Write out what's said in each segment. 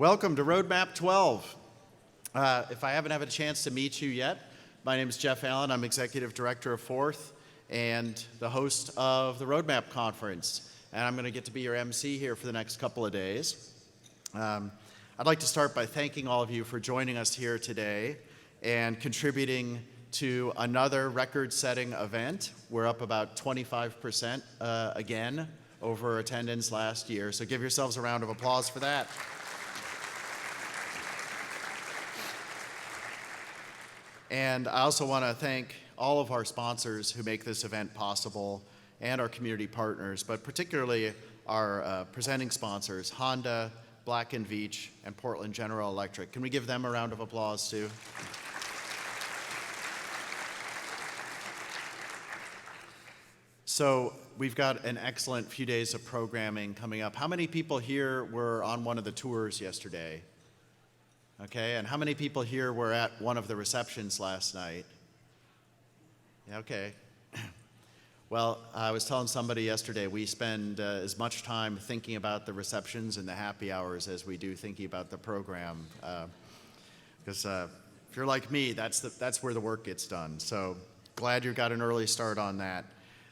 Welcome to Roadmap 12. If I haven't had a chance to meet you yet, my name is Jeff Allen. I'm Executive Director of Forth and the host of the Roadmap Conference. And I'm going to get to be your MC here for the next couple of days. I'd like to start by thanking all of you for joining us here today and contributing to another record-setting event. We're up about 25% again over attendance last year. So give yourselves a round of applause for that. And I also want to thank all of our sponsors who make this event possible and our community partners, but particularly our presenting sponsors, Honda, Black & Veatch, and Portland General Electric. Can we give them a round of applause too? So we've got an excellent few days of programming coming up. How many people here were on one of the tours yesterday? Okay, and how many people here were at one of the receptions last night? Yeah, okay. Well, I was telling somebody yesterday, we spend as much time thinking about the receptions and the happy hours as we do thinking about the program. Because if you're like me, that's where the work gets done. So glad you got an early start on that.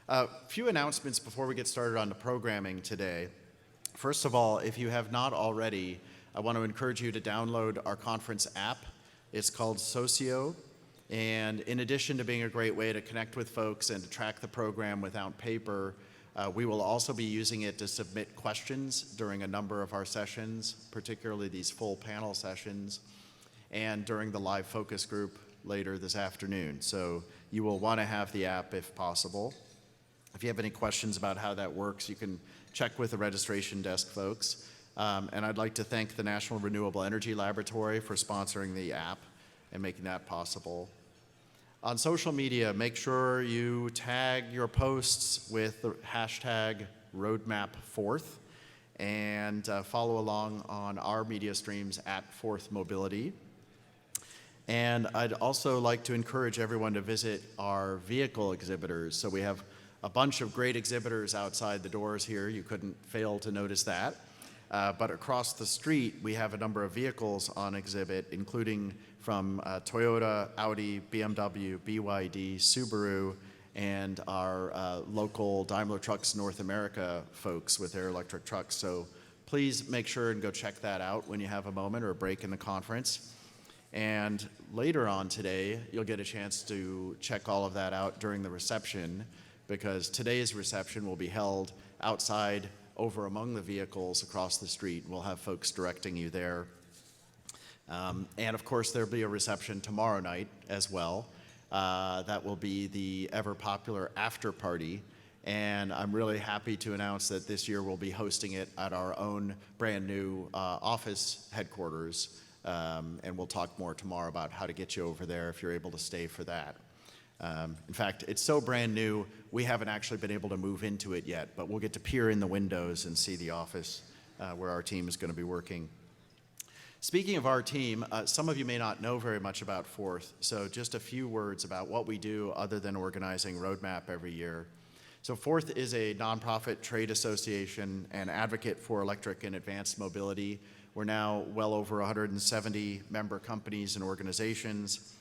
A few announcements before we get started on the programming today. First of all, if you have not already, I want to encourage you to download our conference app. It's called Socio, and in addition to being a great way to connect with folks and to track the program without paper, we will also be using it to submit questions during a number of our sessions, particularly these full panel sessions, and during the live focus group later this afternoon. So you will want to have the app if possible. If you have any questions about how that works, you can check with the registration desk folks. And I'd like to thank the National Renewable Energy Laboratory for sponsoring the app and making that possible. On social media, make sure you tag your posts with the hashtag RoadmapForth and follow along on our media streams at Forth Mobility. And I'd also like to encourage everyone to visit our vehicle exhibitors. So we have a bunch of great exhibitors outside the doors here. You couldn't fail to notice that. But across the street, we have a number of vehicles on exhibit, including from Toyota, Audi, BMW, BYD, Subaru, and our local Daimler Trucks North America folks with their electric trucks. So please make sure and go check that out when you have a moment or a break in the conference. And later on today, you'll get a chance to check all of that out during the reception, because today's reception will be held outside over among the vehicles across the street. We'll have folks directing you there. And of course, there'll be a reception tomorrow night as well. That will be the ever popular after party. And I'm really happy to announce that this year we'll be hosting it at our own brand new office headquarters. And we'll talk more tomorrow about how to get you over there if you're able to stay for that. In fact, it's so brand new, we haven't actually been able to move into it yet, but we'll get to peer in the windows and see the office where our team is going to be working. Speaking of our team, some of you may not know very much about Forth, so just a few words about what we do other than organizing Roadmap every year. So Forth is a nonprofit trade association and advocate for electric and advanced mobility. We're now well over 170 member companies and organizations.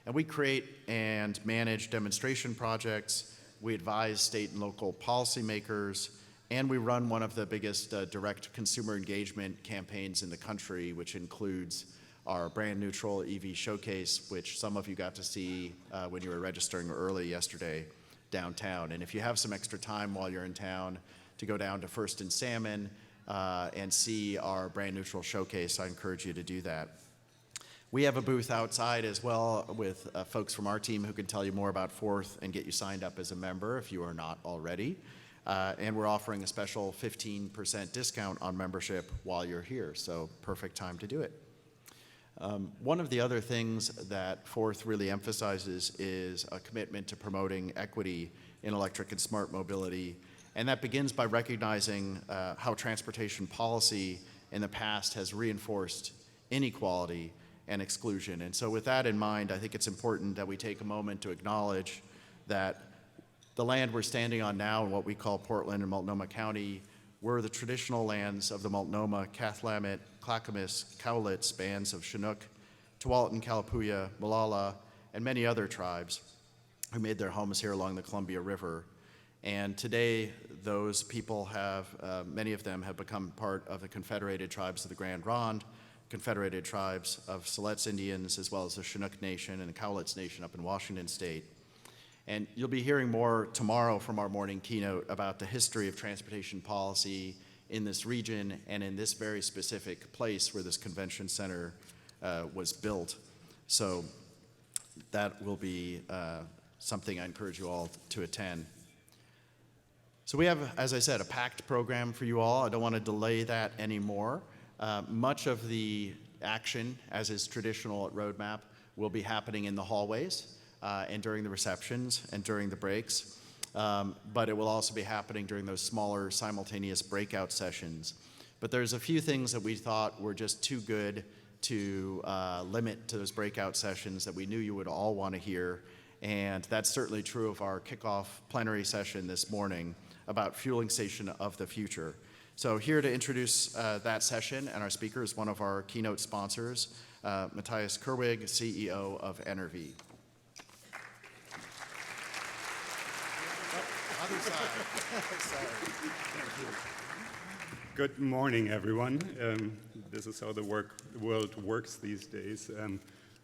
And we create and manage demonstration projects, we advise state and local policymakers, and we run one of the biggest direct consumer engagement campaigns in the country, which includes our brand neutral EV showcase, which some of you got to see when you were registering early yesterday downtown. And if you have some extra time while you're in town to go down to First and Salmon and see our brand neutral showcase, I encourage you to do that. We have a booth outside as well with folks from our team who can tell you more about Forth and get you signed up as a member if you are not already. And we're offering a special 15% discount on membership while you're here, so perfect time to do it. One of the other things that Forth really emphasizes is a commitment to promoting equity in electric and smart mobility. And that begins by recognizing how transportation policy in the past has reinforced inequality and exclusion. And so with that in mind, I think it's important that we take a moment to acknowledge that the land we're standing on now in what we call Portland and Multnomah County were the traditional lands of the Multnomah, Cathlamet, Clackamas, Cowlitz bands of Chinook, Tualatin, Kalapuya, Molalla, and many other tribes who made their homes here along the Columbia River. And today, those people have, many of them have become part of the Confederated Tribes of the Grand Ronde, Confederated Tribes of Siletz Indians, as well as the Chinook Nation and the Cowlitz Nation up in Washington State. And you'll be hearing more tomorrow from our morning keynote about the history of transportation policy in this region and in this very specific place where this convention center was built. So that will be something I encourage you all to attend. So we have, as I said, a packed program for you all. I don't want to delay that anymore. Much of the action, as is traditional at Roadmap, will be happening in the hallways and during the receptions and during the breaks. But it will also be happening during those smaller simultaneous breakout sessions. But there's a few things that we thought were just too good to limit to those breakout sessions that we knew you would all want to hear. And that's certainly true of our kickoff plenary session this morning about fueling station of the future. So here to introduce that session and our speaker is one of our keynote sponsors, Matthias Kerwig, CEO of NRV. Other side. Good morning, everyone. This is how the world works these days.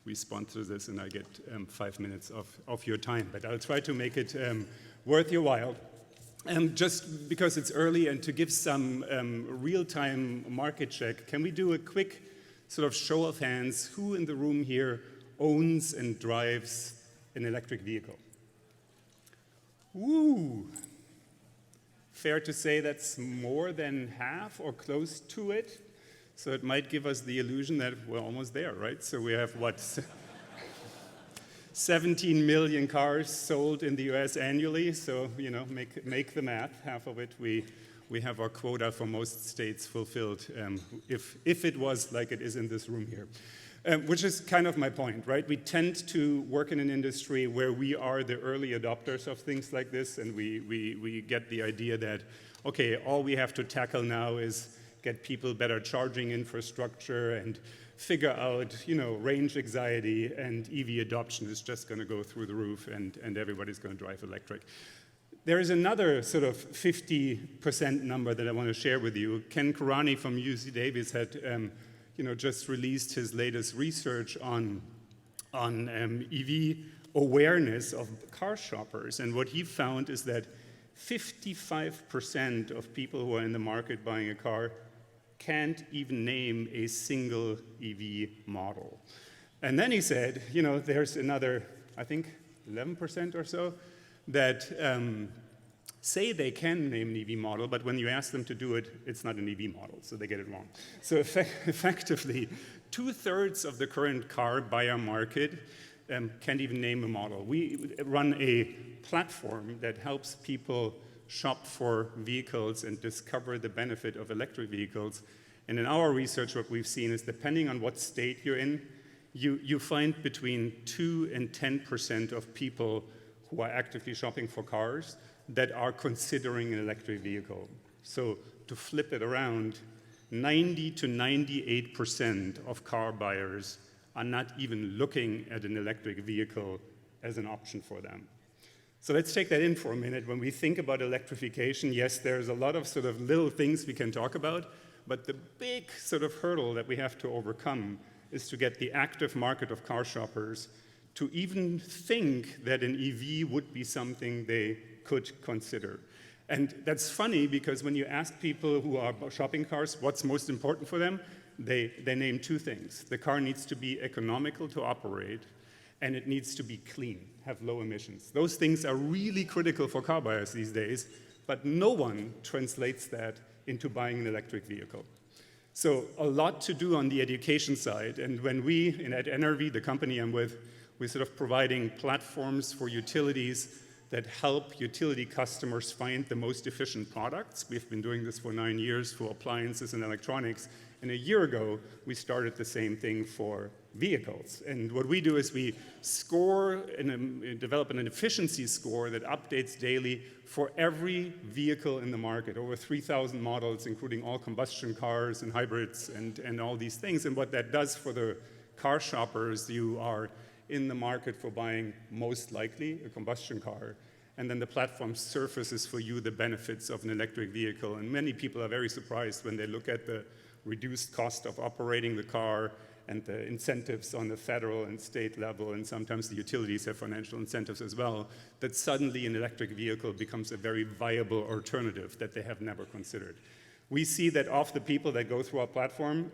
We sponsor this, and I get 5 minutes of your time, but I'll try to make it worth your while. Just because it's early and to give some real-time market check, can we do a quick sort of show of hands? Who in the room here owns and drives an electric vehicle? Woo! Fair to say that's more than half or close to it. So it might give us the illusion that we're almost there, right? So we have, what, 17 million cars sold in the US annually. So, you know, make the math. Half of it, we have our quota for most states fulfilled, if it was like it is in this room here. Which is kind of my point, right? We tend to work in an industry where we are the early adopters of things like this, and we get the idea that, okay, all we have to tackle now is get people better charging infrastructure and figure out, you know, range anxiety, and EV adoption is just going to go through the roof, and everybody's going to drive electric. There is another sort of 50% number that I want to share with you. Ken Karani from UC Davis had just released his latest research on EV awareness of car shoppers. And what he found is that 55% of people who are in the market buying a car can't even name a single EV model. And then he said, you know, there's another, I think, 11% or so that say they can name an EV model, but when you ask them to do it, it's not an EV model, so they get it wrong. So effectively, 2/3 of the current car buyer market can't even name a model. We run a platform that helps people shop for vehicles and discover the benefit of electric vehicles. And in our research, what we've seen is depending on what state you're in, you find between 2 and 10% of people who are actively shopping for cars that are considering an electric vehicle. So to flip it around, 90 to 98% of car buyers are not even looking at an electric vehicle as an option for them. So let's take that in for a minute. When we think about electrification, yes, there's a lot of sort of little things we can talk about, but the big sort of hurdle that we have to overcome is to get the active market of car shoppers to even think that an EV would be something they could consider. And that's funny because when you ask people who are shopping cars what's most important for them, they name 2 things. The car needs to be economical to operate, and it needs to be clean, have low emissions. Those things are really critical for car buyers these days, but no one translates that into buying an electric vehicle. So a lot to do on the education side, and when we, at NRV, the company I'm with, we're sort of providing platforms for utilities that help utility customers find the most efficient products. We've been doing this for 9 years for appliances and electronics. And a year ago, we started the same thing for vehicles. And what we do is we score and develop an efficiency score that updates daily for every vehicle in the market, over 3,000 models, including all combustion cars and hybrids and all these things. And what that does for the car shoppers, you are in the market for buying most likely a combustion car. And then the platform surfaces for you the benefits of an electric vehicle. And many people are very surprised when they look at the reduced cost of operating the car and the incentives on the federal and state level, and sometimes the utilities have financial incentives as well, that suddenly an electric vehicle becomes a very viable alternative that they have never considered. We see that of the people that go through our platform,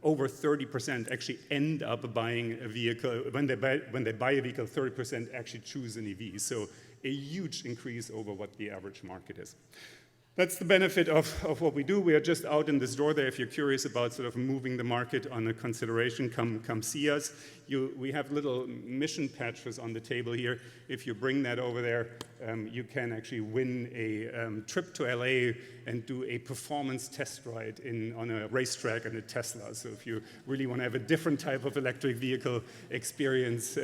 over 30% actually end up buying a vehicle. When they buy a vehicle, 30% actually choose an EV. So a huge increase over what the average market is. That's the benefit of what we do. We are just out in this door there. If you're curious about sort of moving the market on a consideration, come see us. We have little mission patches on the table here. If you bring that over there, you can actually win a trip to LA and do a performance test ride on a racetrack in a Tesla. So if you really want to have a different type of electric vehicle experience,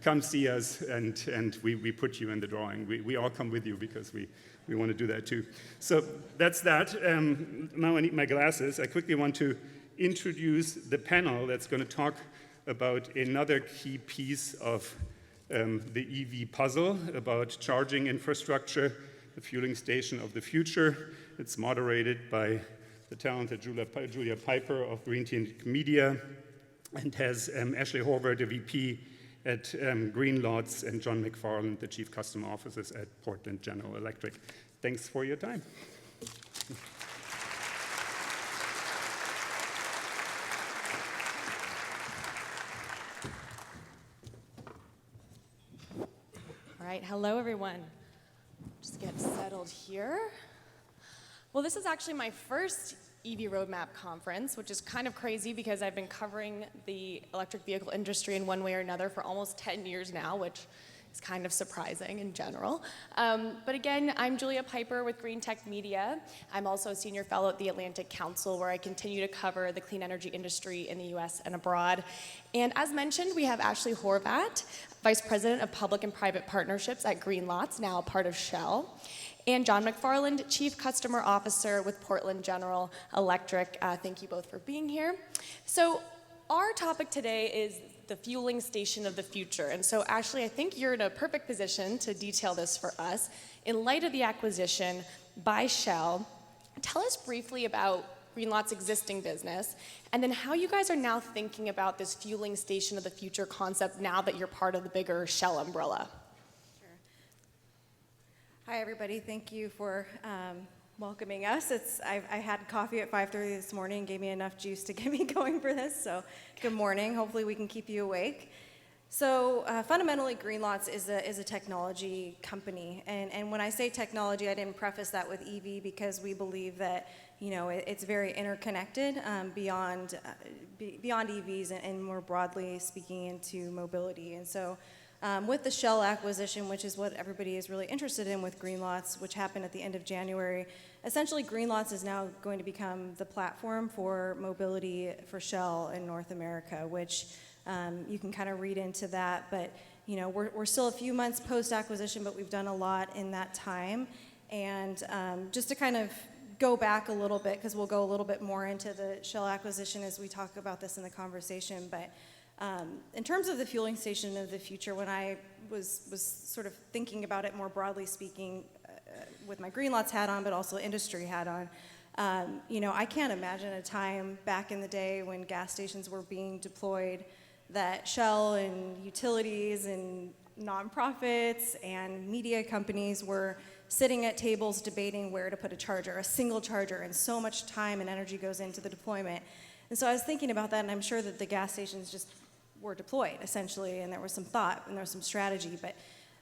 come see us, and we put you in the drawing. We all come with you because we want to do that too. So that's that. Now I need my glasses. I quickly want to introduce the panel that's going to talk about another key piece of the EV puzzle, about charging infrastructure, the fueling station of the future. It's moderated by the talented Julia Pyper of Greentech Media, and has Ashley Horvat, the VP at Greenlots, and John McFarland, the Chief Customer Officers at Portland General Electric. Thanks for your time. All right, hello everyone. Just get settled here. Well, this is actually my first EV Roadmap conference, which is kind of crazy because I've been covering the electric vehicle industry in one way or another for almost 10 years now, which is kind of surprising in general. But again, I'm Julia Pyper with Greentech Media. I'm also a senior fellow at the Atlantic Council, where I continue to cover the clean energy industry in the US and abroad. And as mentioned, we have Ashley Horvat, Vice President of Public and Private Partnerships at Greenlots, now part of Shell, and John McFarland, Chief Customer Officer with Portland General Electric. Thank you both for being here. So our topic today is the fueling station of the future. And so Ashley, I think you're in a perfect position to detail this for us. In light of the acquisition by Shell, tell us briefly about Greenlots' existing business, and then how you guys are now thinking about this fueling station of the future concept now that you're part of the bigger Shell umbrella. Hi, everybody. Thank you for welcoming us. I had coffee at 5:30 this morning, gave me enough juice to get me going for this, so good morning. Hopefully we can keep you awake. So fundamentally, Greenlots is a technology company, and when I say technology, I didn't preface that with EV because we believe that it's very interconnected beyond EVs and more broadly speaking into mobility. And so with the Shell acquisition, which is what everybody is really interested in with Greenlots, which happened at the end of January, essentially Greenlots is now going to become the platform for mobility for Shell in North America, which you can kind of read into that. But we're still a few months post-acquisition, but we've done a lot in that time. And just to kind of go back a little bit, because we'll go a little bit more into the Shell acquisition as we talk about this in the conversation, but in terms of the fueling station of the future, when I was sort of thinking about it more broadly speaking, with my Greenlots hat on, but also industry hat on, I can't imagine a time back in the day when gas stations were being deployed that Shell and utilities and nonprofits and media companies were sitting at tables debating where to put a single charger, and so much time and energy goes into the deployment. And so I was thinking about that, and I'm sure that the gas stations just were deployed, essentially, and there was some thought and there was some strategy. But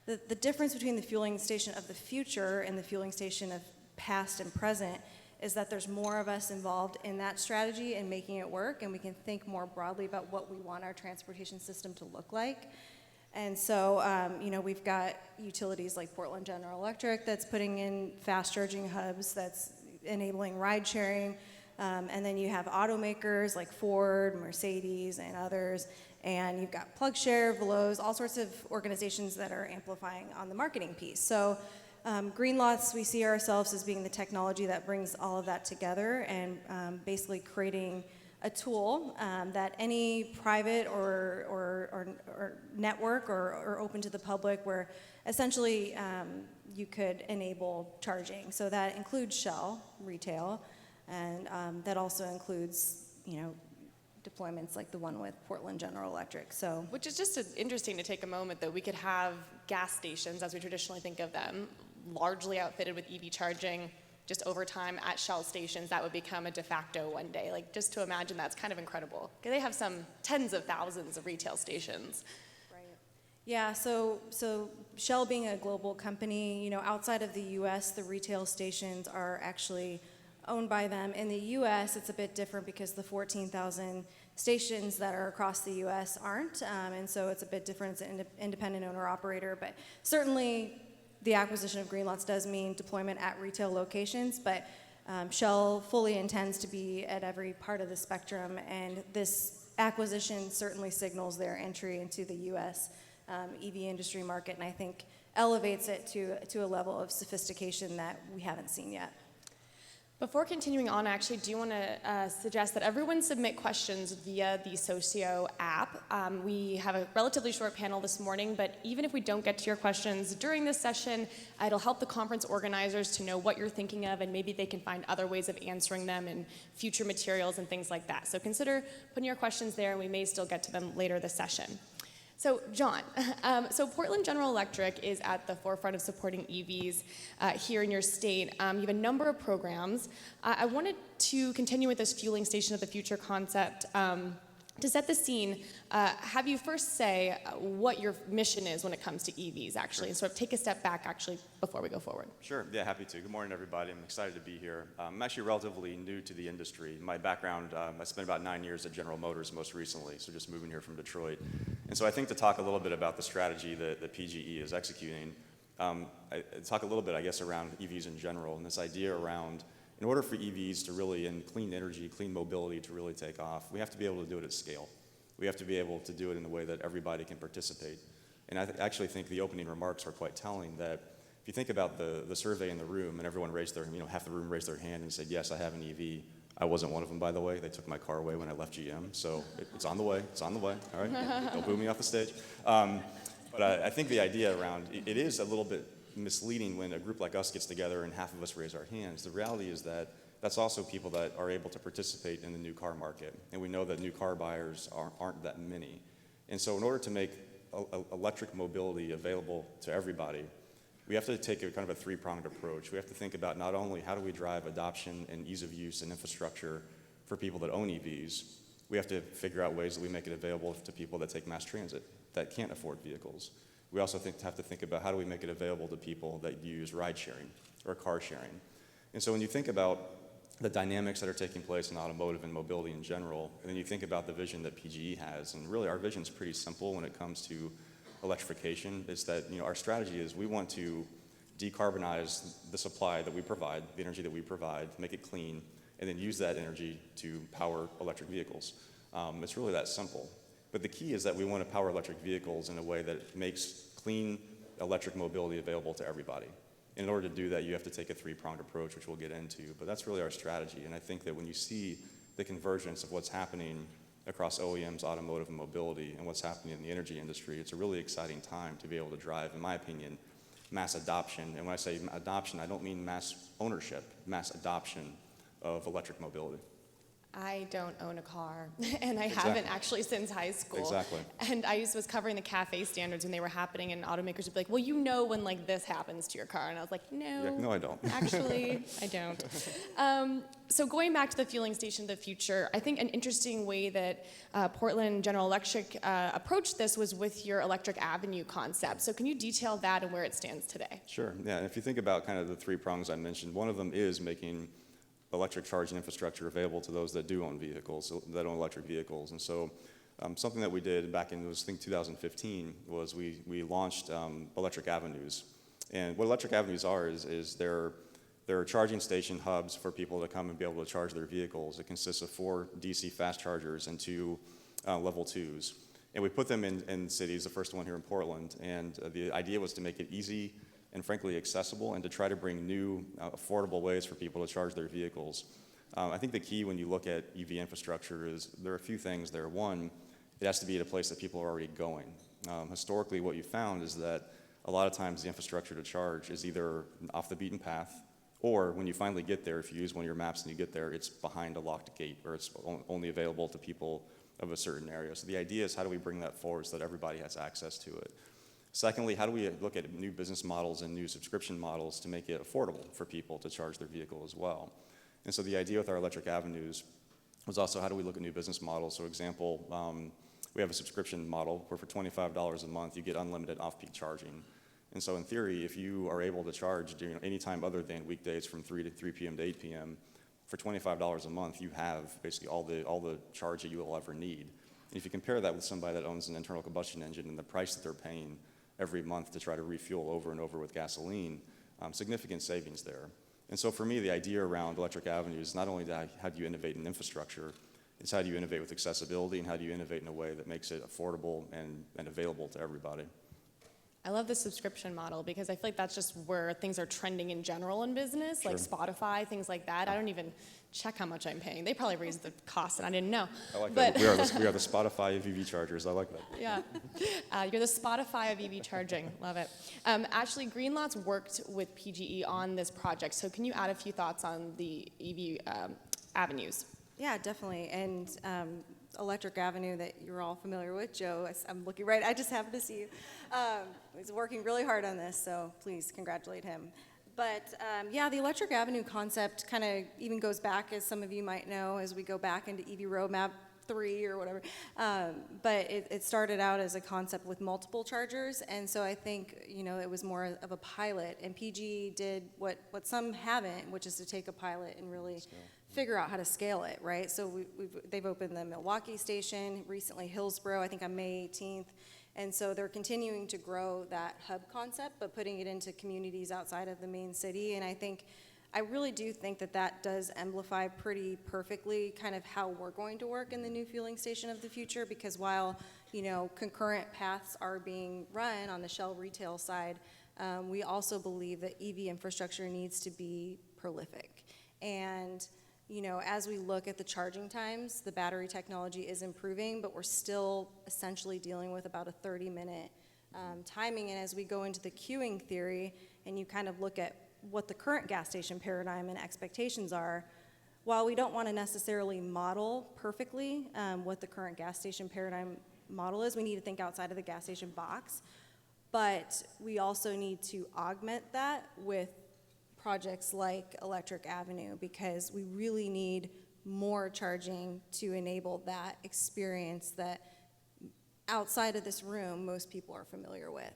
the difference between the fueling station of the future and the fueling station of past and present is that there's more of us involved in that strategy and making it work, and we can think more broadly about what we want our transportation system to look like. And so, we've got utilities like Portland General Electric that's putting in fast charging hubs that's enabling ride sharing. And then you have automakers like Ford, Mercedes, and others. And you've got PlugShare, Veloz, all sorts of organizations that are amplifying on the marketing piece. So Greenlots, we see ourselves as being the technology that brings all of that together and basically creating a tool that any private or network or open to the public where essentially you could enable charging. So that includes Shell, retail, and that also includes, deployments like the one with Portland General Electric. So, Which is just interesting to take a moment that we could have gas stations, as we traditionally think of them, largely outfitted with EV charging, just over time at Shell stations. That would become a de facto one day. Like, just to imagine that's kind of incredible. They have some tens of thousands of retail stations. right. Yeah, so Shell being a global company, outside of the US, the retail stations are actually owned by them. In the US, it's a bit different because the 14,000 stations that are across the US aren't, and so it's a bit different. It's an independent owner-operator, but certainly the acquisition of Greenlots does mean deployment at retail locations, but Shell fully intends to be at every part of the spectrum, and this acquisition certainly signals their entry into the US EV industry market, and I think elevates it to a level of sophistication that we haven't seen yet. Before continuing on, I actually do want to suggest that everyone submit questions via the Socio app. We have a relatively short panel this morning, but even if we don't get to your questions during this session, it'll help the conference organizers to know what you're thinking of, and maybe they can find other ways of answering them in future materials and things like that. So consider putting your questions there, and we may still get to them later this session. So, John, so Portland General Electric is at the forefront of supporting EVs here in your state. You have a number of programs. I wanted to continue with this fueling station of the future concept. To set the scene, have you first say what your mission is when it comes to EVs, actually, and sort of take a step back, actually, before we go forward. Sure, yeah, happy to. Good morning, everybody. I'm excited to be here. I'm actually relatively new to the industry. My background, I spent about 9 years at General Motors most recently, so just moving here from Detroit. And so I think to talk a little bit about the strategy that PGE is executing, I talk a little bit, I guess, around EVs in general, and this idea around, in order for EVs to really, and clean energy, clean mobility to really take off, we have to be able to do it at scale. We have to be able to do it in a way that everybody can participate. And I actually think the opening remarks are quite telling that if you think about the survey in the room and everyone raised their, half the room raised their hand and said, yes, I have an EV. I wasn't one of them, by the way. They took my car away when I left GM, so it's on the way, all right? Don't boo me off the stage. But I think the idea around, it is a little bit misleading when a group like us gets together and half of us raise our hands. The reality is that that's also people that are able to participate in the new car market. And we know that new car buyers aren't that many. And so in order to make electric mobility available to everybody, we have to take a kind of a three-pronged approach. We have to think about not only how do we drive adoption and ease of use and infrastructure for people that own EVs, we have to figure out ways that we make it available to people that take mass transit, that can't afford vehicles. We also have to think about how do we make it available to people that use ride sharing or car sharing. And so when you think about the dynamics that are taking place in automotive and mobility in general, and then you think about the vision that PGE has, and really our vision is pretty simple when it comes to electrification, is that our strategy is we want to decarbonize the supply that we provide, the energy that we provide, make it clean, and then use that energy to power electric vehicles. It's really that simple. But the key is that we want to power electric vehicles in a way that makes clean electric mobility available to everybody. In order to do that, you have to take a three-pronged approach, which we'll get into, but that's really our strategy. And I think that when you see the convergence of what's happening across OEMs, automotive, and mobility, and what's happening in the energy industry, it's a really exciting time to be able to drive, in my opinion, mass adoption. And when I say adoption, I don't mean mass ownership, mass adoption of electric mobility. I don't own a car, and I haven't actually since high school. Exactly. And I was covering the CAFE standards when they were happening, and automakers would be like, well, when like this happens to your car. And I was like, no. Yeah, no, I don't. Actually, I don't. So going back to the fueling station of the future, I think an interesting way that Portland General Electric approached this was with your Electric Avenue concept. So can you detail that and where it stands today? Sure, yeah, and if you think about kind of the three prongs I mentioned, one of them is making electric charging infrastructure available to those that do own vehicles, that own electric vehicles. And so Something that we did back in, I think 2015, was we launched Electric Avenues. And what Electric Avenues are is they're charging station hubs for people to come and be able to charge their vehicles. It consists of 4 DC fast chargers and 2 level 2s. And we put them in cities, the first one here in Portland, and the idea was to make it easy and frankly accessible and to try to bring new, affordable ways for people to charge their vehicles. I think the key when you look at EV infrastructure is there are a few things there. One, it has to be at a place that people are already going. Historically, what you found is that a lot of times the infrastructure to charge is either off the beaten path, or when you finally get there, if you use one of your maps and you get there, it's behind a locked gate, or it's only available to people of a certain area. So the idea is, how do we bring that forward so that everybody has access to it? Secondly, how do we look at new business models and new subscription models to make it affordable for people to charge their vehicle as well? And so the idea with our Electric Avenues was also, how do we look at new business models? So example, we have a subscription model where for $25 a month, you get unlimited off-peak charging. And so in theory, if you are able to charge during any time other than weekdays from 3 p.m. to 8 p.m., for $25 a month, you have basically all the charge that you will ever need. And if you compare that with somebody that owns an internal combustion engine and the price that they're paying every month to try to refuel over and over with gasoline, significant savings there. And so for me, the idea around Electric Avenues is not only how do you innovate in infrastructure, it's how do you innovate with accessibility, and how do you innovate in a way that makes it affordable and available to everybody. I love the subscription model because I feel like that's just where things are trending in general in business, like Spotify, things like that. I don't even check how much I'm paying. They probably raised the cost and I didn't know. I like But that. We are the Spotify of EV chargers. I like that. yeah, you're the Spotify of EV charging. Love it. Ashley, Greenlots worked with PGE on this project, so can you add a few thoughts on the EV avenues? Yeah, definitely. And Electric Avenue that you're all familiar with, Joe, I'm looking right, I just happened to see you. He's working really hard on this, so please congratulate him. But yeah, the Electric Avenue concept kind of even goes back, as some of you might know, as we go back into EV Roadmap 3 or whatever. But it started out as a concept with multiple chargers, and so I think, it was more of a pilot, and PG did what some haven't, which is to take a pilot and really figure out how to scale it, right? So they've opened the Milwaukee station, recently Hillsborough, I think on May 18th, and so they're continuing to grow that hub concept, but putting it into communities outside of the main city, and I really do think that does amplify pretty perfectly kind of how we're going to work in the new fueling station of the future, because while, concurrent paths are being run on the Shell retail side, we also believe that EV infrastructure needs to be prolific. And as we look at the charging times, the battery technology is improving, but we're still essentially dealing with about a 30-minute timing. And as we go into the queuing theory, and you kind of look at what the current gas station paradigm and expectations are, while we don't want to necessarily model perfectly what the current gas station paradigm model is, we need to think outside of the gas station box. But we also need to augment that with projects like Electric Avenue, because we really need more charging to enable that experience that outside of this room most people are familiar with.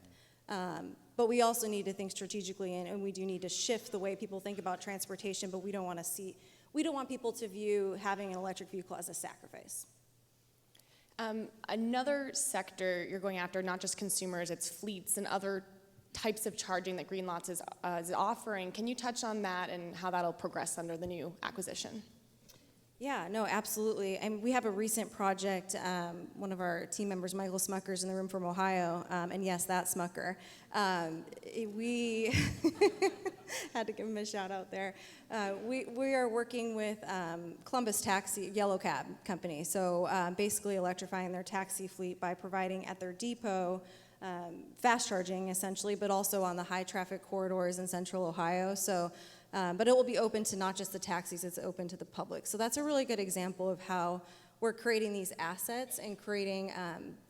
But we also need to think strategically, and we do need to shift the way people think about transportation, but we don't want people to view having an electric vehicle as a sacrifice. Another sector you're going after, not just consumers, it's fleets and other types of charging that Greenlots is offering. Can you touch on that and how that'll progress under the new acquisition? Yeah, no, absolutely. And we have a recent project, one of our team members, Michael Smucker's in the room from Ohio, and yes, that Smucker. We had to give him a shout out there. We are working with Columbus Taxi, Yellow Cab Company, so basically electrifying their taxi fleet by providing at their depot fast charging essentially, but also on the high traffic corridors in central Ohio. So, but it will be open to not just the taxis, it's open to the public. So that's a really good example of how we're creating these assets and creating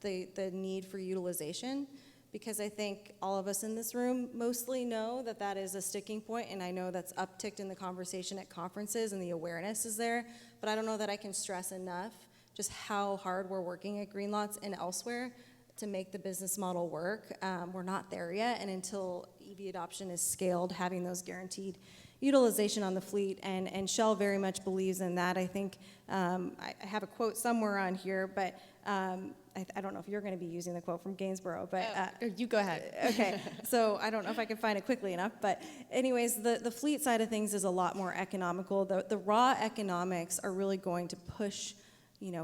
the need for utilization, because I think all of us in this room mostly know that is a sticking point, and I know that's upticked in the conversation at conferences and the awareness is there, but I don't know that I can stress enough just how hard we're working at Greenlots and elsewhere to make the business model work. We're not there yet, and until EV adoption is scaled, having those guaranteed utilization on the fleet, and Shell very much believes in that. I think I have a quote somewhere on here, but I don't know if you're going to be using the quote from Gainsborough, but You go ahead. okay. So I don't know if I can find it quickly enough, but anyways, the fleet side of things is a lot more economical. The raw economics are really going to push,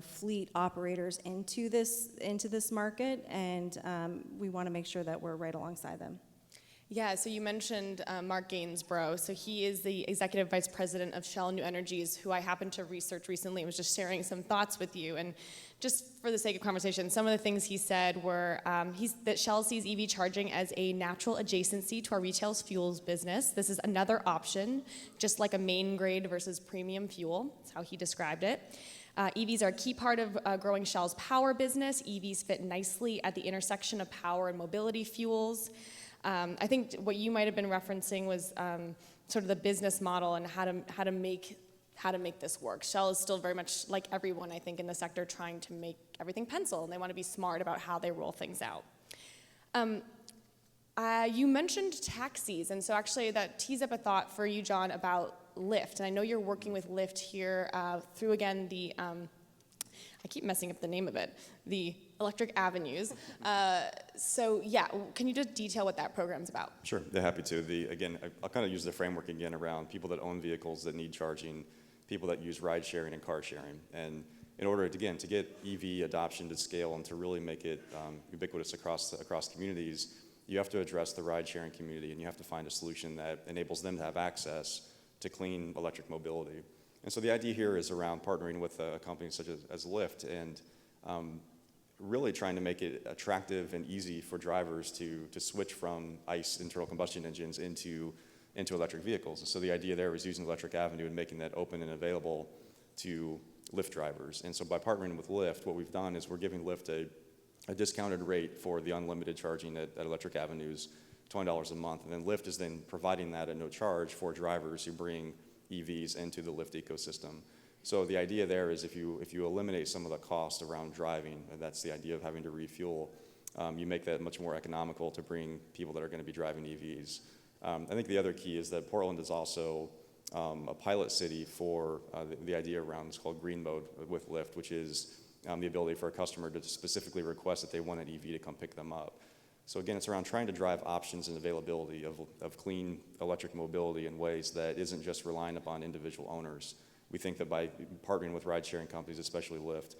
fleet operators into this market, and we want to make sure that we're right alongside them. Yeah, so you mentioned Mark Gainsborough. So he is the Executive Vice President of Shell New Energies, who I happened to research recently and was just sharing some thoughts with you. And just for the sake of conversation, some of the things he said were that Shell sees EV charging as a natural adjacency to our retail fuels business. This is another option, just like a main grade versus premium fuel. That's how he described it. EVs are a key part of growing Shell's power business. EVs fit nicely at the intersection of power and mobility fuels. I think what you might have been referencing was sort of the business model and how to make this work. Shell is still very much like everyone, I think, in the sector trying to make everything pencil, and they want to be smart about how they roll things out. You mentioned taxis, and so actually that tees up a thought for you, John, about Lyft. And I know you're working with Lyft here through, again, I keep messing up the name of it, the Electric Avenues. So yeah, can you just detail what that program's about? Sure, they're happy to. Again, I'll kind of use the framework again around people that own vehicles that need charging, people that use ride sharing and car sharing. And in order, to get EV adoption to scale and to really make it ubiquitous across communities, you have to address the ride sharing community, and you have to find a solution that enables them to have access to clean electric mobility. And so the idea here is around partnering with a company such as Lyft and really trying to make it attractive and easy for drivers to switch from ICE internal combustion engines into electric vehicles. And so the idea there is using Electric Avenue and making that open and available to Lyft drivers. And so by partnering with Lyft, what we've done is we're giving Lyft a discounted rate for the unlimited charging at Electric Avenues, $20 a month. And then Lyft is then providing that at no charge for drivers who bring EVs into the Lyft ecosystem. So the idea there is if you eliminate some of the cost around driving, and that's the idea of having to refuel, you make that much more economical to bring people that are going to be driving EVs. I think the other key is that Portland is also a pilot city for the idea around, it's called Green Mode with Lyft, which is the ability for a customer to specifically request that they want an EV to come pick them up. So again, it's around trying to drive options and availability of clean electric mobility in ways that isn't just relying upon individual owners. We think that by partnering with ride-sharing companies, especially Lyft,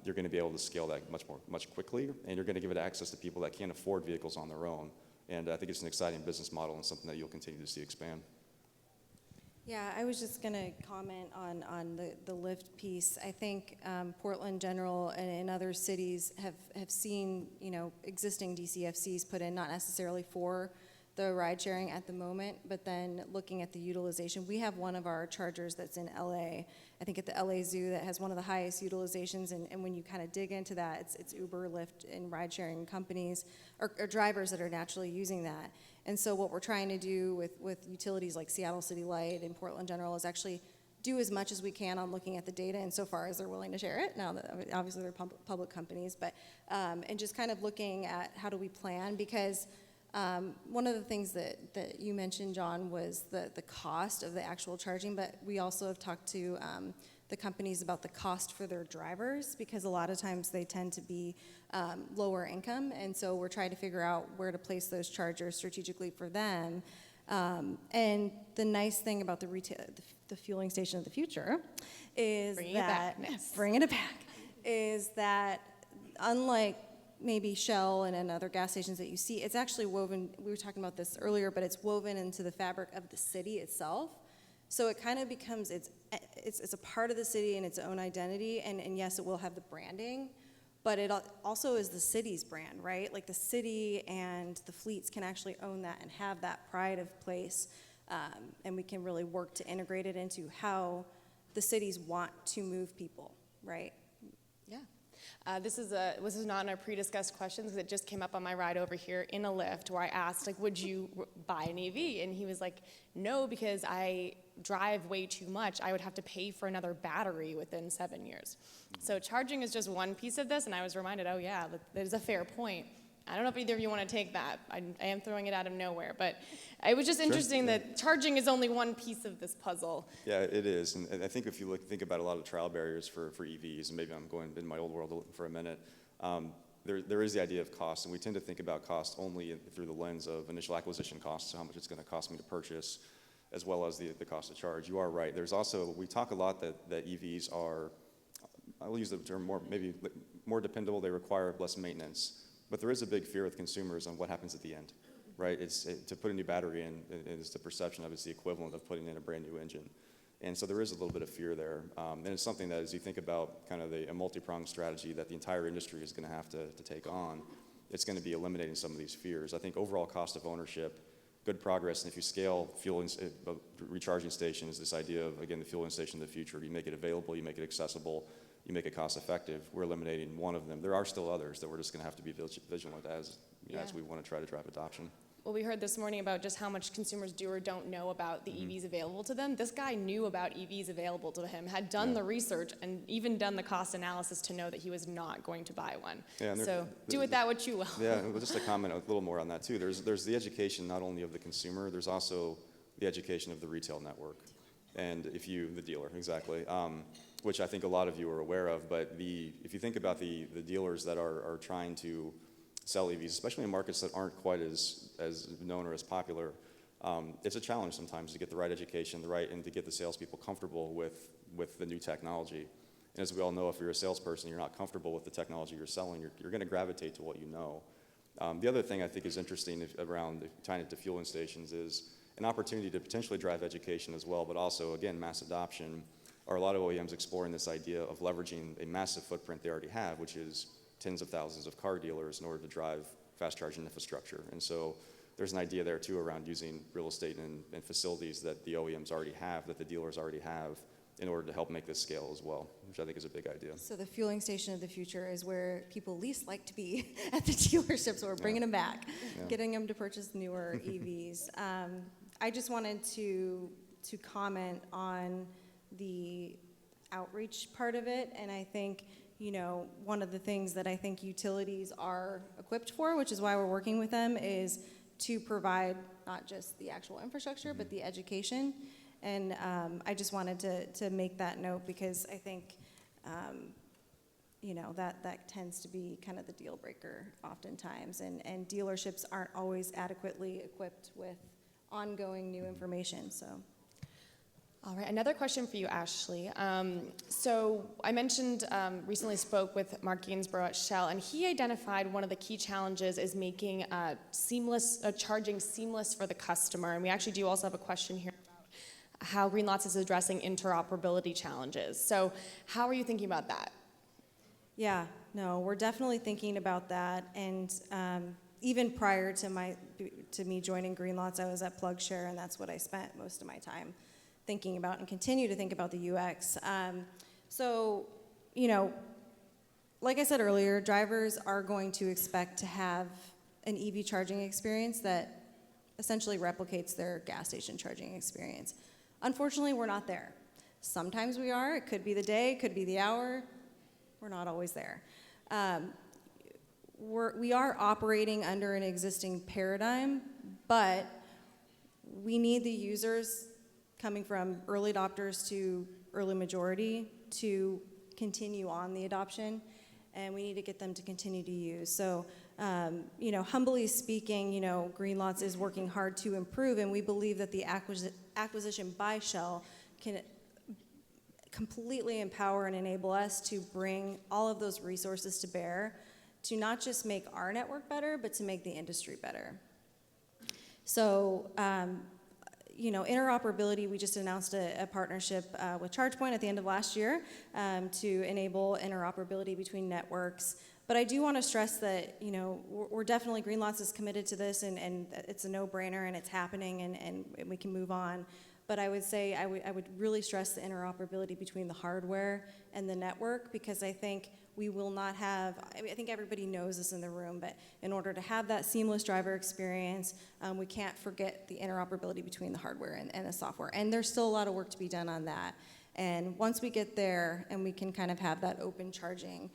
you're going to be able to scale that much quickly, and you're going to give it access to people that can't afford vehicles on their own. And I think it's an exciting business model and something that you'll continue to see expand. Yeah, I was just going to comment on the Lyft piece. I think Portland General and other cities have seen existing DCFCs put in, not necessarily for the ride sharing at the moment, but then looking at the utilization. We have one of our chargers that's in LA, I think at the LA Zoo, that has one of the highest utilizations, and when you kind of dig into that, it's Uber, Lyft, and ride sharing companies, or drivers that are naturally using that. And so what we're trying to do with utilities like Seattle City Light and Portland General is actually do as much as we can on looking at the data insofar as they're willing to share it. Now, obviously they're public companies, but and just kind of looking at how do we plan, because one of the things that you mentioned, John, was the cost of the actual charging, but we also have talked to the companies about the cost for their drivers, because a lot of times they tend to be lower income, and so we're trying to figure out where to place those chargers strategically for them. And the nice thing about the fueling station of the future is bringing it back, is that unlike maybe Shell and other gas stations that you see, it's actually woven, we were talking about this earlier, but it's woven into the fabric of the city itself. So it kind of becomes, it's a part of the city and its own identity, and yes, it will have the branding, but it also is the city's brand, right? Like the city and the fleets can actually own that and have that pride of place, and we can really work to integrate it into how the cities want to move people, right? Yeah. This is not in our pre-discussed questions, because it just came up on my ride over here in a Lyft, where I asked, like, would you buy an EV? And he was like, no, because I drive way too much. I would have to pay for another battery within 7 years. So charging is just one piece of this, and I was reminded, oh yeah, that is a fair point. I don't know if either of you want to take that. I am throwing it out of nowhere, but it was just interesting that charging is only one piece of this puzzle. Yeah, it is, and I think if you think about a lot of trial barriers for EVs, and maybe I'm going in my old world for a minute, there is the idea of cost, and we tend to think about cost only through the lens of initial acquisition costs, so how much it's going to cost me to purchase, as well as the cost of charge. You are right. There's also, we talk a lot that EVs are, I'll use the term maybe more dependable, they require less maintenance. But there is a big fear with consumers on what happens at the end, right? To put a new battery in is the perception of it's the equivalent of putting in a brand new engine. And so there is a little bit of fear there. And it's something that as you think about kind of a multi-pronged strategy that the entire industry is going to have to take on, it's going to be eliminating some of these fears. I think overall cost of ownership, good progress, and if you scale recharging stations, this idea of, again, the fueling station of the future, you make it available, you make it accessible, you make it cost effective, we're eliminating one of them. There are still others that we're just going to have to be vigilant as we want to try to drive adoption. Well, we heard this morning about just how much consumers do or don't know about the EVs available to them. This guy knew about EVs available to him, had done the research, and even done the cost analysis to know that he was not going to buy one. Yeah, so do with that what you will. Yeah, well, just to comment a little more on that too. There's the education not only of the consumer, there's also the education of the retail network, and the dealer, exactly. Which I think a lot of you are aware of, but if you think about the dealers that are trying to sell EVs, especially in markets that aren't quite as known or as popular, it's a challenge sometimes to get the right education, and to get the salespeople comfortable with the new technology. And as we all know, if you're a salesperson, you're not comfortable with the technology you're selling, you're going to gravitate to what you know. The other thing I think is interesting around tying it to fueling stations is an opportunity to potentially drive education as well, but also, again, mass adoption. Are a lot of OEMs exploring this idea of leveraging a massive footprint they already have, which is tens of thousands of car dealers in order to drive fast charging infrastructure. And so there's an idea there too around using real estate and facilities that the OEMs already have, that the dealers already have, in order to help make this scale as well, which I think is a big idea. So the fueling station of the future is where people least like to be at the dealership, so we're bringing them back, getting them to purchase newer EVs. I just wanted to comment on the outreach part of it, and I think, one of the things that I think utilities are equipped for, which is why we're working with them, is to provide not just the actual infrastructure, but the education. And I just wanted to make that note because I think, that tends to be kind of the deal breaker oftentimes, and dealerships aren't always adequately equipped with ongoing new information, so. All right, another question for you, Ashley. So I mentioned recently spoke with Mark Gainsborough at Shell, and he identified one of the key challenges is making charging seamless for the customer. And we actually do also have a question here about how Greenlots is addressing interoperability challenges. So how are you thinking about that? Yeah, no, we're definitely thinking about that. And even prior to me joining Greenlots, I was at PlugShare, and that's what I spent most of my time thinking about and continue to think about the UX. Like I said earlier, drivers are going to expect to have an EV charging experience that essentially replicates their gas station charging experience. Unfortunately, we're not there. Sometimes we are. It could be the day, it could be the hour. We're not always there. We are operating under an existing paradigm, but we need the users coming from early adopters to early majority to continue on the adoption, and we need to get them to continue to use. So, humbly speaking, Greenlots is working hard to improve, and we believe that the acquisition by Shell can completely empower and enable us to bring all of those resources to bear to not just make our network better, but to make the industry better. So, interoperability, we just announced a partnership with ChargePoint at the end of last year to enable interoperability between networks. But I do want to stress that, we're definitely, Greenlots is committed to this, and it's a no-brainer, and it's happening, and we can move on. But I would say, I would really stress the interoperability between the hardware and the network, because I think we will not have, I think everybody knows this in the room, but in order to have that seamless driver experience, we can't forget the interoperability between the hardware and the software. And there's still a lot of work to be done on that. And once we get there and we can kind of have that open charging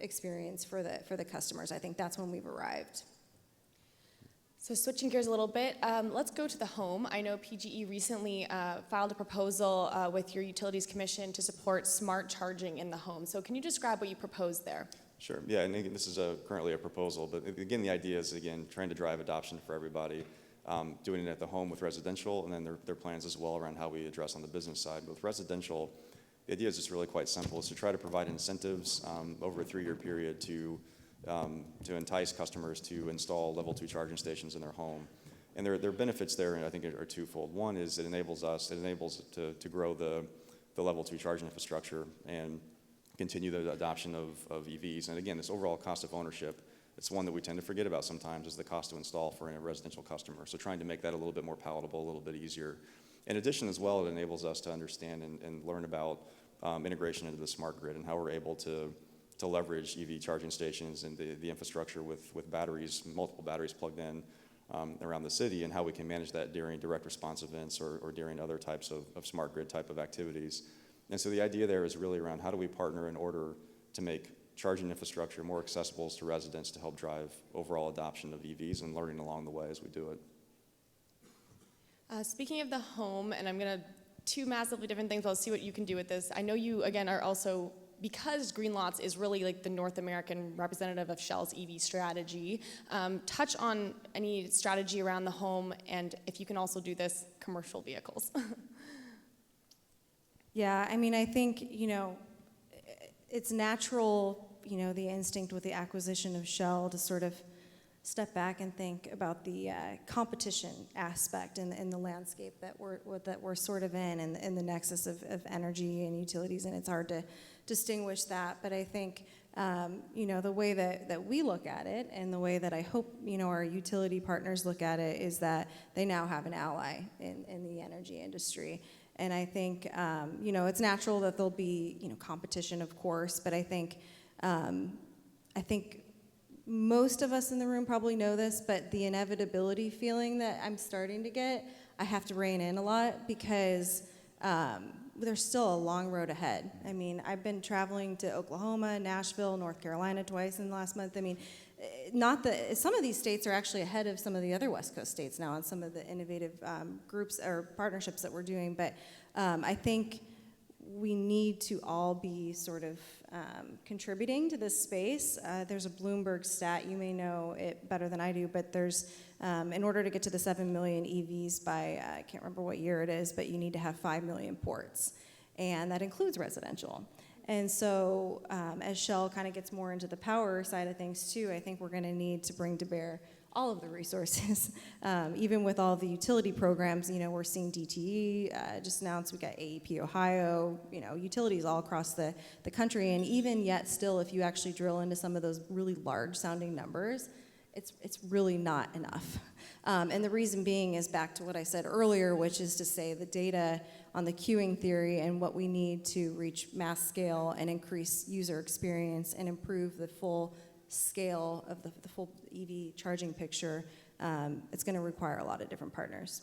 experience for the customers, I think that's when we've arrived. So switching gears a little bit, let's go to the home. I know PGE recently filed a proposal with your Utilities Commission to support smart charging in the home. So can you describe what you proposed there? Sure. Yeah, and again, this is currently a proposal, but again, the idea is, again, trying to drive adoption for everybody, doing it at the home with residential, and then their plans as well around how we address on the business side. But with residential, the idea is just really quite simple. It's to try to provide incentives over a 3-year period to entice customers to install level 2 charging stations in their home. And there are benefits there, and I think are twofold. One is it enables to grow the level 2 charging infrastructure and continue the adoption of EVs. And again, this overall cost of ownership, it's one that we tend to forget about sometimes, is the cost to install for a residential customer. So trying to make that a little bit more palatable, a little bit easier. In addition as well, it enables us to understand and learn about integration into the smart grid and how we're able to leverage EV charging stations and the infrastructure with batteries, multiple batteries plugged in around the city, and how we can manage that during direct response events or during other types of smart grid type of activities. And so the idea there is really around how do we partner in order to make charging infrastructure more accessible to residents to help drive overall adoption of EVs and learning along the way as we do it. Speaking of the home, and I'm going to two massively different things, I'll see what you can do with this. I know you, again, are also, because Greenlots is really like the North American representative of Shell's EV strategy, touch on any strategy around the home, and if you can also do this, commercial vehicles. Yeah, I mean, I think, it's natural, the instinct with the acquisition of Shell to sort of step back and think about the competition aspect in the landscape that we're sort of in the nexus of energy and utilities, and it's hard to distinguish that. But I think, the way that we look at it, and the way that I hope, our utility partners look at it, is that they now have an ally in the energy industry. And I think, it's natural that there'll be, competition, of course, but I think most of us in the room probably know this, but the inevitability feeling that I'm starting to get, I have to rein in a lot, because there's still a long road ahead. I mean, I've been traveling to Oklahoma, Nashville, North Carolina twice in the last month. I mean, some of these states are actually ahead of some of the other West Coast states now on some of the innovative groups or partnerships that we're doing. But I think we need to all be sort of contributing to this space. There's a Bloomberg stat, you may know it better than I do, but there's, in order to get to the 7 million EVs by, I can't remember what year it is, but you need to have 5 million ports, and that includes residential. And so as Shell kind of gets more into the power side of things too, I think we're going to need to bring to bear all of the resources. Even with all the utility programs, we're seeing DTE just announced, we got AEP Ohio, utilities all across the country. And even yet still, if you actually drill into some of those really large sounding numbers, it's really not enough. And the reason being is back to what I said earlier, which is to say the data on the queuing theory and what we need to reach mass scale and increase user experience and improve the full scale of the full EV charging picture, it's going to require a lot of different partners.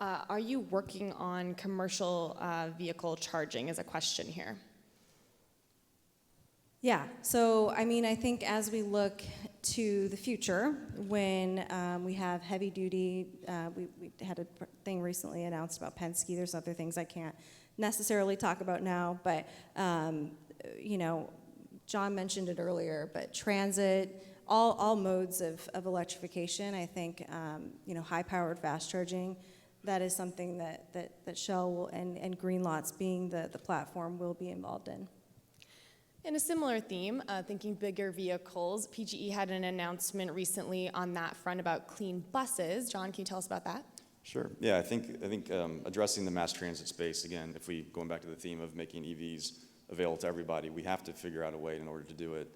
Are you working on commercial vehicle charging is a question here. Yeah, so I mean, I think as we look to the future, when we have heavy duty, we had a thing recently announced about Penske. There's other things I can't necessarily talk about now, but John mentioned it earlier, but transit, all modes of electrification, I think, high-powered fast charging, that is something that Shell will, and Greenlots being the platform, will be involved in. In a similar theme, thinking bigger vehicles, PGE had an announcement recently on that front about clean buses. John, can you tell us about that? Sure. Yeah, I think addressing the mass transit space, again, if we going back to the theme of making EVs available to everybody, we have to figure out a way in order to do it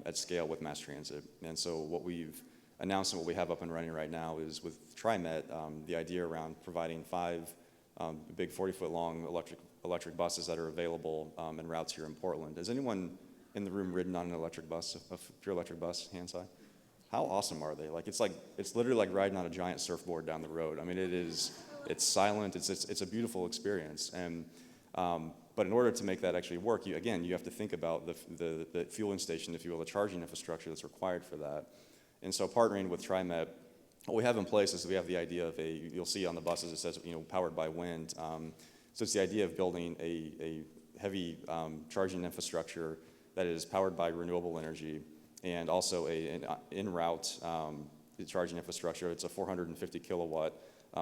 at scale with mass transit. And so what we've announced and what we have up and running right now is with TriMet, the idea around providing 5 big 40-foot long electric buses that are available in routes here in Portland. Has anyone in the room ridden on an electric bus, a pure electric bus, hand side? How awesome are they? It's literally like riding on a giant surfboard down the road. I mean, it's silent, it's a beautiful experience. And But in order to make that actually work, you have to think about the fueling station, if you will, the charging infrastructure that's required for that. And so partnering with TriMet, what we have in place is we have the idea of you'll see on the buses it says, powered by wind. So it's the idea of building a heavy charging infrastructure that is powered by renewable energy and also an en route charging infrastructure. It's a 450 kilowatt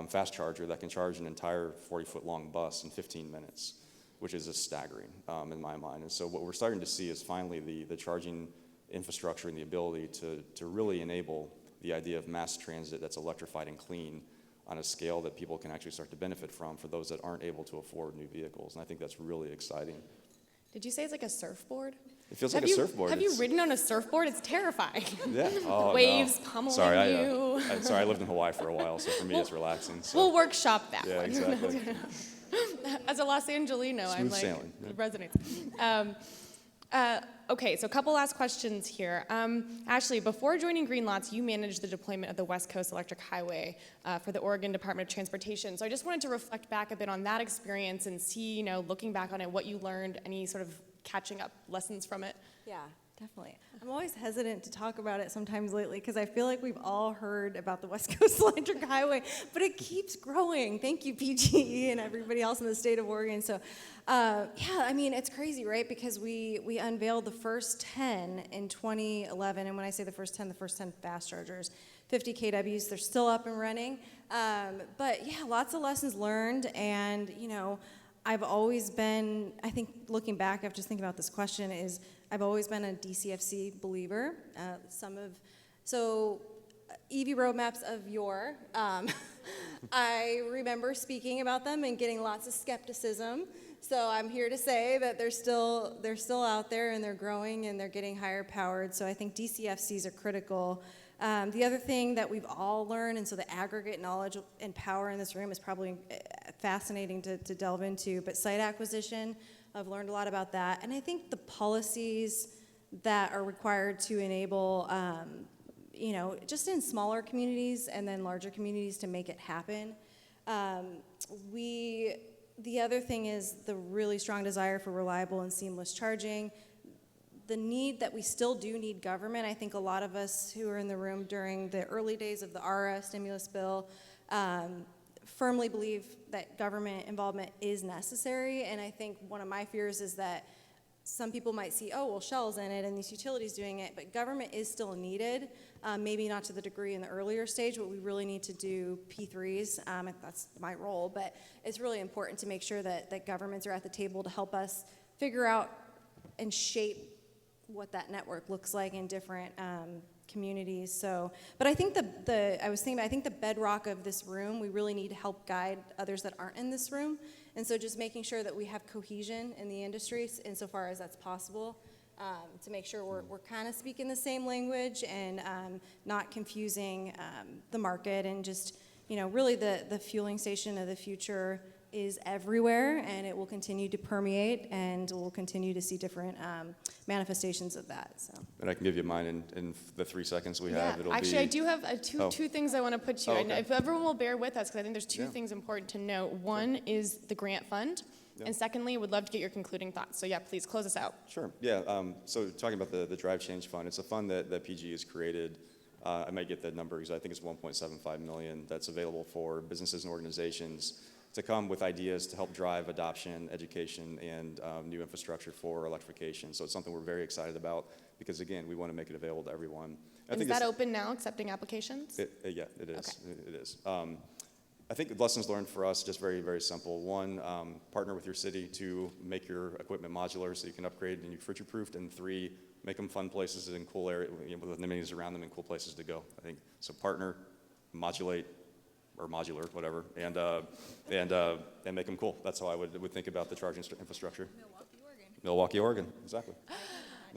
fast charger that can charge an entire 40-foot long bus in 15 minutes, which is just staggering in my mind. And so what we're starting to see is finally the charging infrastructure and the ability to really enable the idea of mass transit that's electrified and clean on a scale that people can actually start to benefit from for those that aren't able to afford new vehicles. And I think that's really exciting. Did you say it's like a surfboard? It feels like a surfboard. Have you ridden on a surfboard? It's terrifying. Yeah. Oh, Waves no. pummeling Sorry, you. I lived in Hawaii for a while, so for me it's relaxing. So. We'll workshop that Yeah, one. exactly. As a Los Angelino, I'm Smooth like, sailing, yeah. it resonates. Okay, so a couple last questions here. Ashley, before joining Greenlots, you managed the deployment of the West Coast Electric Highway for the Oregon Department of Transportation. So I just wanted to reflect back a bit on that experience and see, looking back on it, what you learned, any sort of catching up lessons from it. Yeah, definitely. I'm always hesitant to talk about it sometimes lately because I feel like we've all heard about the West Coast Electric Highway, but it keeps growing. Thank you, PGE, and everybody else in the state of Oregon. So, it's crazy, right? Because we unveiled the first 10 in 2011, and when I say the first 10 fast chargers, 50 kWs. They're still up and running. But yeah, lots of lessons learned, and I've always been, I think looking back, I've just thinking about this question, is I've always been a DCFC believer. EV roadmaps of yore, I remember speaking about them and getting lots of skepticism. So I'm here to say that they're still out there and they're growing and they're getting higher powered. So I think DCFCs are critical. The other thing that we've all learned, and so the aggregate knowledge and power in this room is probably fascinating to delve into, but site acquisition, I've learned a lot about that. And I think the policies that are required to enable, just in smaller communities and then larger communities to make it happen. The other thing is the really strong desire for reliable and seamless charging. The need that we still do need government. I think a lot of us who were in the room during the early days of the ARA stimulus bill firmly believe that government involvement is necessary. And I think one of my fears is that some people might see, oh, well, Shell's in it and these utilities doing it, but government is still needed, maybe not to the degree in the earlier stage, but we really need to do P3s. That's my role, but it's really important to make sure that governments are at the table to help us figure out and shape what that network looks like in different communities. So, but I think I think the bedrock of this room, we really need to help guide others that aren't in this room. And so just making sure that we have cohesion in the industry insofar as that's possible, to make sure we're kind of speaking the same language and not confusing the market, and just, really the fueling station of the future is everywhere, and it will continue to permeate, and we'll continue to see different manifestations of that. So. And I can give you mine in the 3 seconds we have. Yeah, actually, I do have two things I want to put to you. Okay. If everyone will bear with us, because I think there's two things important to note. One is the grant fund, and secondly, would love to get your concluding thoughts. So yeah, please close us out. Sure, yeah. So talking about the Drive Change Fund, it's a fund that PG has created. I might get the number because I think it's 1.75 million that's available for businesses and organizations to come with ideas to help drive adoption, education, and new infrastructure for electrification. So it's something we're very excited about because, again, we want to make it available to everyone. Is that open now, accepting applications? Yeah, it is. Okay. It is. I think lessons learned for us, just very, very simple. One, partner with your city to make your equipment modular so you can upgrade and you're future-proofed. And 3, make them fun places in cool areas, with amenities around them and cool places to go. I think so. Partner, modulate, or modular, whatever, and make them cool. That's how I would think about the charging infrastructure. Milwaukee, Oregon, exactly.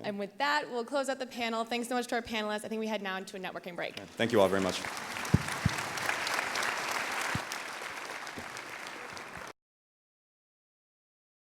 And with that, we'll close out the panel. Thanks so much to our panelists. I think we head now into a networking break. Thank you all very much.